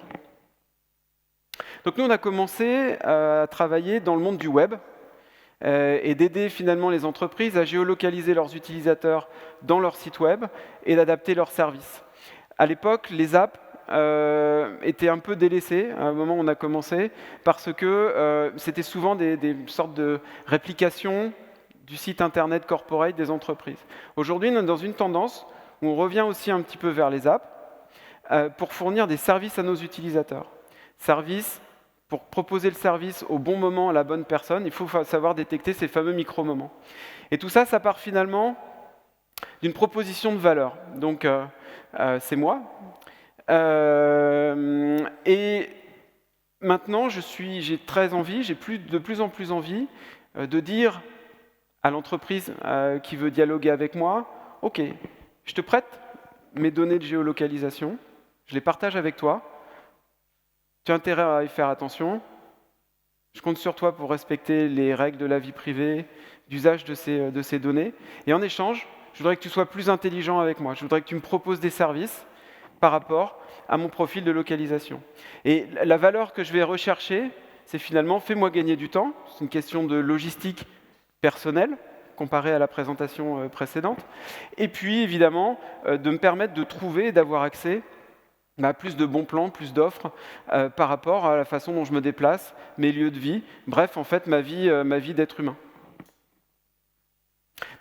Donc nous, on a commencé à travailler dans le monde du web et d'aider finalement les entreprises à géolocaliser leurs utilisateurs dans leur site web et d'adapter leurs services. À l'époque, les apps étaient un peu délaissées à un moment où on a commencé parce que c'était souvent des sortes de réplications du site internet corporate des entreprises. Aujourd'hui, on est dans une tendance où on revient aussi un petit peu vers les apps pour fournir des services à nos utilisateurs. Services. Pour proposer le service au bon moment à la bonne personne, il faut savoir détecter ces fameux micro-moments. Et tout ça, ça part finalement d'une proposition de valeur. Donc, c'est moi. Et maintenant, j'ai très envie, j'ai de plus en plus envie de dire à l'entreprise qui veut dialoguer avec moi, « Ok, je te prête mes données de géolocalisation, je les partage avec toi, tu as intérêt à y faire attention, Je compte sur toi pour respecter les règles de la vie privée, d'usage de ces données. Et en échange, je voudrais que tu sois plus intelligent avec moi. Je voudrais que tu me proposes des services par rapport à mon profil de localisation. Et la valeur que je vais rechercher, c'est finalement, fais-moi gagner du temps. C'est une question de logistique personnelle, comparée à la présentation précédente. Et puis, évidemment, de me permettre de trouver et d'avoir accès à plus de bons plans, plus d'offres par rapport à la façon dont je me déplace, mes lieux de vie, bref, en fait, ma vie d'être humain.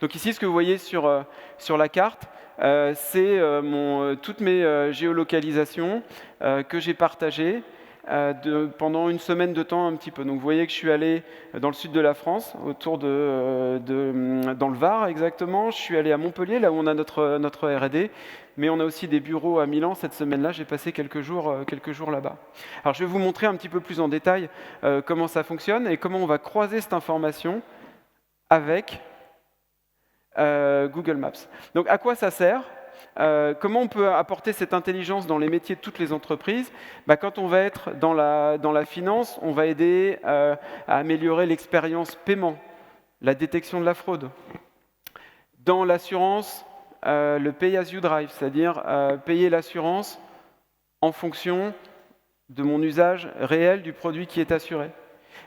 Donc ici, ce que vous voyez sur la carte, c'est toutes mes géolocalisations que j'ai partagées pendant une semaine de temps un petit peu. Donc vous voyez que je suis allé dans le sud de la France, dans le Var exactement. Je suis allé à Montpellier, là où on a notre R&D, mais on a aussi des bureaux à Milan. Cette semaine-là, j'ai passé quelques jours là-bas. Alors je vais vous montrer un petit peu plus en détail comment ça fonctionne et comment on va croiser cette information avec Google Maps. Donc à quoi ça sert ? Comment on peut apporter cette intelligence dans les métiers de toutes les entreprises ? Quand on va être dans la finance, on va aider à améliorer l'expérience paiement, la détection de la fraude. Dans l'assurance, le pay as you drive, c'est-à-dire payer l'assurance en fonction de mon usage réel du produit qui est assuré.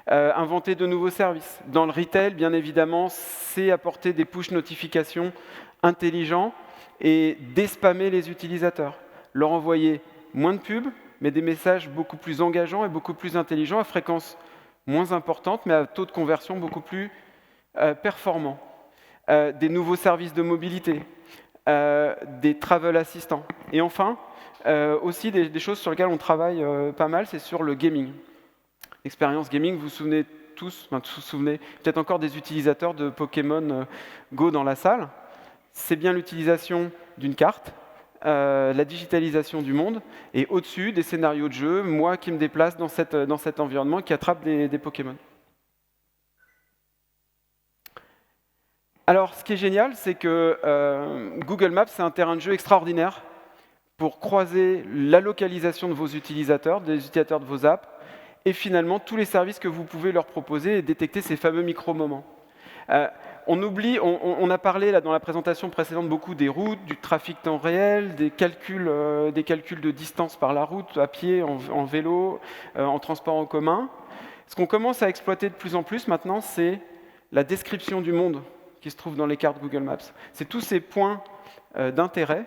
Inventer de nouveaux services. Dans le retail, bien évidemment, c'est apporter des push notifications intelligents et déspammer les utilisateurs. Leur envoyer moins de pubs, mais des messages beaucoup plus engageants et beaucoup plus intelligents, à fréquence moins importante, mais à taux de conversion beaucoup plus performant. Des nouveaux services de mobilité, des travel assistants. Et enfin, aussi des choses sur lesquelles on travaille pas mal, c'est sur le gaming. L'expérience gaming, vous vous souvenez tous, vous vous souvenez peut-être encore des utilisateurs de Pokémon Go dans la salle. C'est bien l'utilisation d'une carte, la digitalisation du monde, et au-dessus, des scénarios de jeu, moi qui me déplace dans cet environnement, qui attrape des Pokémon. Alors, ce qui est génial, c'est que Google Maps, c'est un terrain de jeu extraordinaire pour croiser la localisation de vos utilisateurs, des utilisateurs de vos apps, et finalement tous les services que vous pouvez leur proposer et détecter ces fameux micro-moments. On a parlé là, dans la présentation précédente beaucoup des routes, du trafic temps réel, des calculs de distance par la route, à pied, en vélo, en transport en commun. Ce qu'on commence à exploiter de plus en plus maintenant, c'est la description du monde qui se trouve dans les cartes Google Maps. C'est tous ces points d'intérêt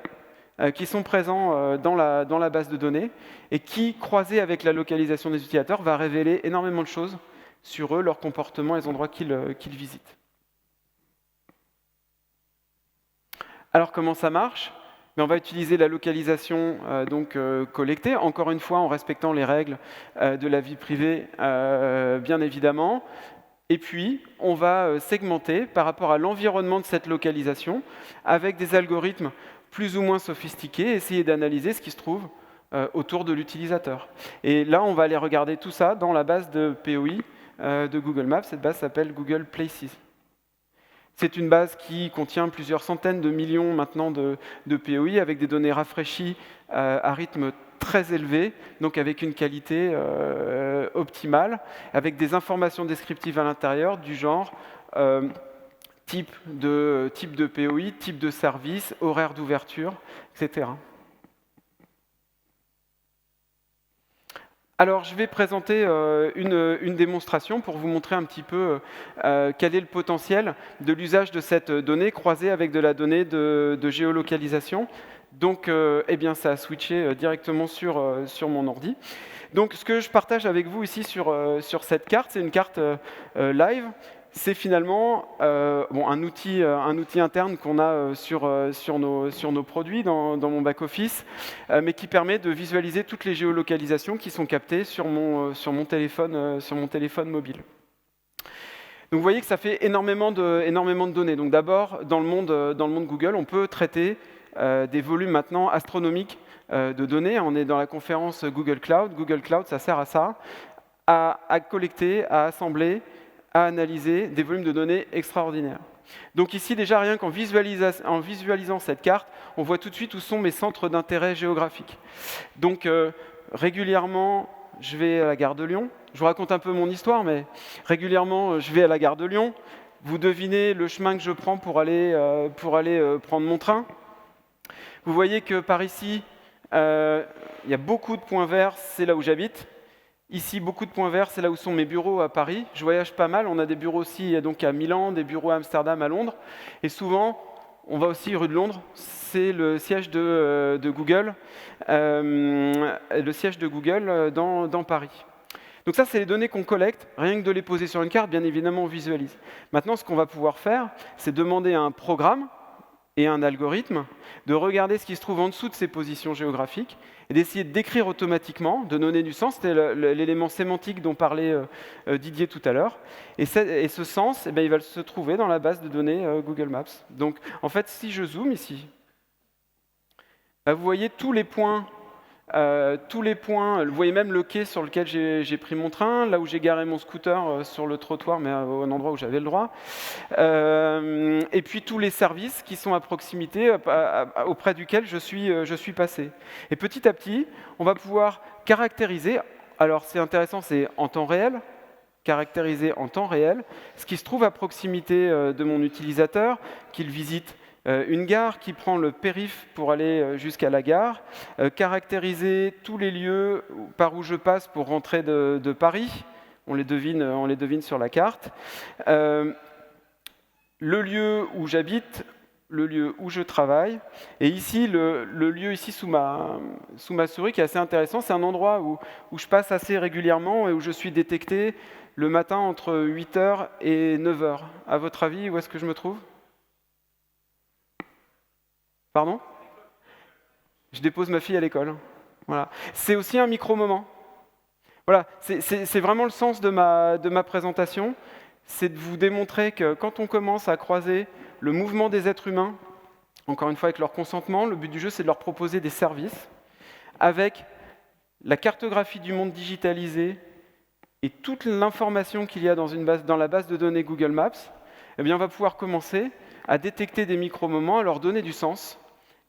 qui sont présents dans la base de données et qui, croisés avec la localisation des utilisateurs, va révéler énormément de choses sur eux, leur comportement et les endroits qu'ils visitent. Alors comment ça marche ? On va utiliser la localisation collectée, encore une fois en respectant les règles de la vie privée, bien évidemment. Et puis, on va segmenter par rapport à l'environnement de cette localisation avec des algorithmes plus ou moins sophistiqués, essayer d'analyser ce qui se trouve autour de l'utilisateur. Et là, on va aller regarder tout ça dans la base de POI de Google Maps. Cette base s'appelle Google Places. C'est une base qui contient plusieurs centaines de millions maintenant de POI avec des données rafraîchies à rythme très élevé, donc avec une qualité optimale, avec des informations descriptives à l'intérieur du genre type de POI, type de service, horaire d'ouverture, etc. Alors, je vais présenter une démonstration pour vous montrer un petit peu quel est le potentiel de l'usage de cette donnée croisée avec de la donnée de géolocalisation. Donc, ça a switché directement sur mon ordi. Donc, ce que je partage avec vous ici sur cette carte, c'est une carte live. C'est finalement un outil interne qu'on a sur nos produits dans mon back-office, mais qui permet de visualiser toutes les géolocalisations qui sont captées sur mon téléphone mobile. Donc vous voyez que ça fait énormément de données. Donc d'abord, dans le monde Google, on peut traiter des volumes maintenant astronomiques de données. On est dans la conférence Google Cloud. Google Cloud, ça sert à ça, à collecter, à assembler, à analyser des volumes de données extraordinaires. Donc ici, déjà, rien qu'en visualisant cette carte, on voit tout de suite où sont mes centres d'intérêt géographiques. Donc régulièrement, je vais à la gare de Lyon. Je vous raconte un peu mon histoire, mais régulièrement, je vais à la gare de Lyon. Vous devinez le chemin que je prends pour aller prendre mon train. Vous voyez que par ici, il y a beaucoup de points verts, c'est là où j'habite. Ici, beaucoup de points verts, c'est là où sont mes bureaux à Paris. Je voyage pas mal, on a des bureaux aussi donc à Milan, des bureaux à Amsterdam, à Londres. Et souvent, on va aussi rue de Londres, c'est le siège de Google, dans Paris. Donc ça, c'est les données qu'on collecte. Rien que de les poser sur une carte, bien évidemment, on visualise. Maintenant, ce qu'on va pouvoir faire, c'est demander à un programme et à un algorithme de regarder ce qui se trouve en dessous de ces positions géographiques et d'essayer de décrire automatiquement, de donner du sens. C'était l'élément sémantique dont parlait Didier tout à l'heure. Et ce sens, eh bien, il va se trouver dans la base de données Google Maps. Donc, en fait, si je zoome ici, vous voyez tous les points, vous voyez même le quai sur lequel j'ai pris mon train, là où j'ai garé mon scooter sur le trottoir, mais à un endroit où j'avais le droit. Et puis tous les services qui sont à proximité, auprès duquel je suis passé. Et petit à petit, on va pouvoir caractériser, alors c'est intéressant, c'est en temps réel, caractériser en temps réel ce qui se trouve à proximité de mon utilisateur, qu'il visite une gare, qui prend le périph' pour aller jusqu'à la gare, caractériser tous les lieux par où je passe pour rentrer de Paris, on les devine sur la carte, le lieu où j'habite, le lieu où je travaille, et ici, le lieu ici sous ma souris qui est assez intéressant, c'est un endroit où je passe assez régulièrement et où je suis détecté le matin entre 8h et 9h. À votre avis, où est-ce que je me trouve ? Pardon ? Je dépose ma fille à l'école. Voilà. C'est aussi un micro-moment. Voilà, c'est vraiment le sens de ma présentation, c'est de vous démontrer que quand on commence à croiser le mouvement des êtres humains, encore une fois avec leur consentement, le but du jeu c'est de leur proposer des services, avec la cartographie du monde digitalisée et toute l'information qu'il y a dans la base de données Google Maps, eh bien on va pouvoir commencer à détecter des micro-moments, à leur donner du sens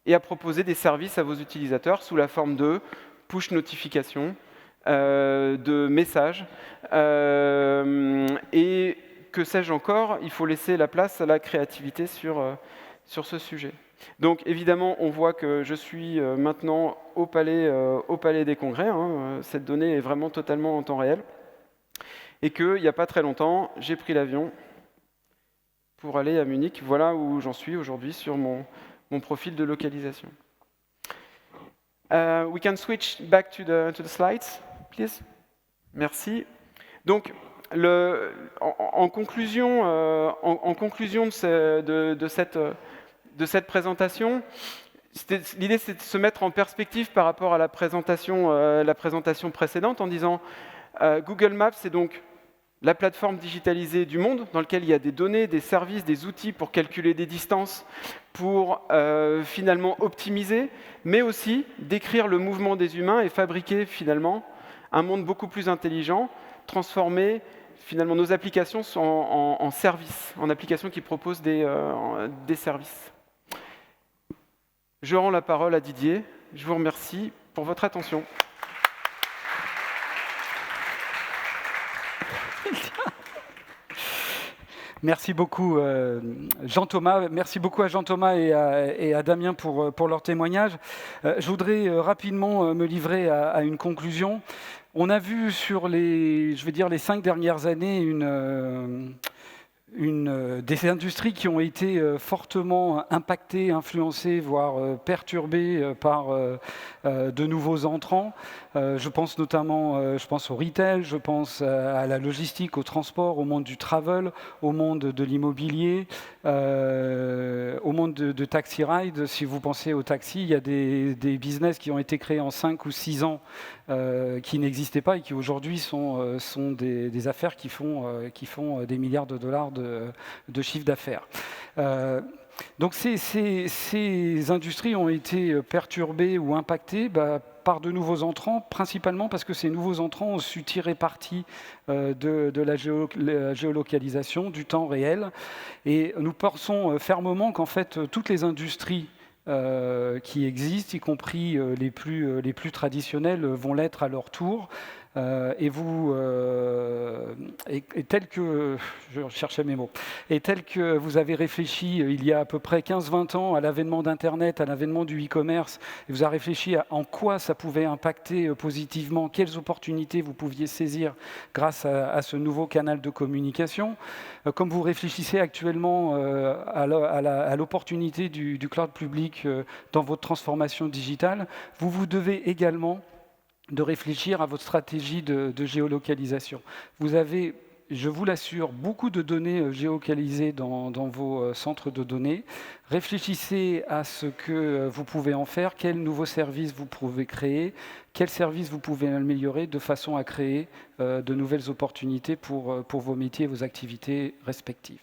et à proposer des services à vos utilisateurs sous la forme de push notifications, de messages, et que sais-je encore, il faut laisser la place à la créativité sur ce sujet. Donc évidemment, on voit que je suis maintenant au Palais des Congrès, hein, cette donnée est vraiment totalement en temps réel, et qu'il n'y a pas très longtemps, j'ai pris l'avion pour aller à Munich. Voilà où j'en suis aujourd'hui sur mon profil de localisation. We can switch back to the slides, please. Merci. Donc, en conclusion de cette présentation, l'idée c'est de se mettre en perspective par rapport à la présentation précédente en disant Google Maps, c'est donc la plateforme digitalisée du monde dans laquelle il y a des données, des services, des outils pour calculer des distances, pour finalement optimiser, mais aussi décrire le mouvement des humains et fabriquer finalement un monde beaucoup plus intelligent, transformer finalement nos applications en services, en applications qui proposent des services. Je rends la parole à Didier. Je vous remercie pour votre attention.
Merci beaucoup Jean-Thomas, merci beaucoup à Jean-Thomas et à Damien pour leur témoignage. Je voudrais rapidement me livrer à une conclusion. On a vu sur les 5 dernières années des industries qui ont été fortement impactées, influencées, voire perturbées par de nouveaux entrants. Je pense notamment au retail, je pense à la logistique, au transport, au monde du travel, au monde de l'immobilier, au monde de taxi ride. Si vous pensez au taxi, il y a des business qui ont été créés en 5 ou 6 ans qui n'existaient pas et qui aujourd'hui sont des affaires qui font des milliards de dollars de chiffre d'affaires. Donc ces industries ont été perturbées ou impactées par de nouveaux entrants, principalement parce que ces nouveaux entrants ont su tirer parti de la géolocalisation, du temps réel. Et nous pensons fermement qu'en fait, toutes les industries qui existent, y compris les plus traditionnelles, vont l'être à leur tour. Et tel que, je cherchais mes mots, et tel que vous avez réfléchi il y a à peu près 15-20 ans à l'avènement d'Internet, à l'avènement du e-commerce, et vous avez réfléchi à en quoi ça pouvait impacter positivement, quelles opportunités vous pouviez saisir grâce à ce nouveau canal de communication. Comme vous réfléchissez actuellement à l'opportunité du cloud public dans votre transformation digitale, vous devez également de réfléchir à votre stratégie de géolocalisation. Vous avez, je vous l'assure, beaucoup de données géolocalisées dans vos centres de données. Réfléchissez à ce que vous pouvez en faire, quels nouveaux services vous pouvez créer, quels services vous pouvez améliorer de façon à créer de nouvelles opportunités pour vos métiers et vos activités respectives.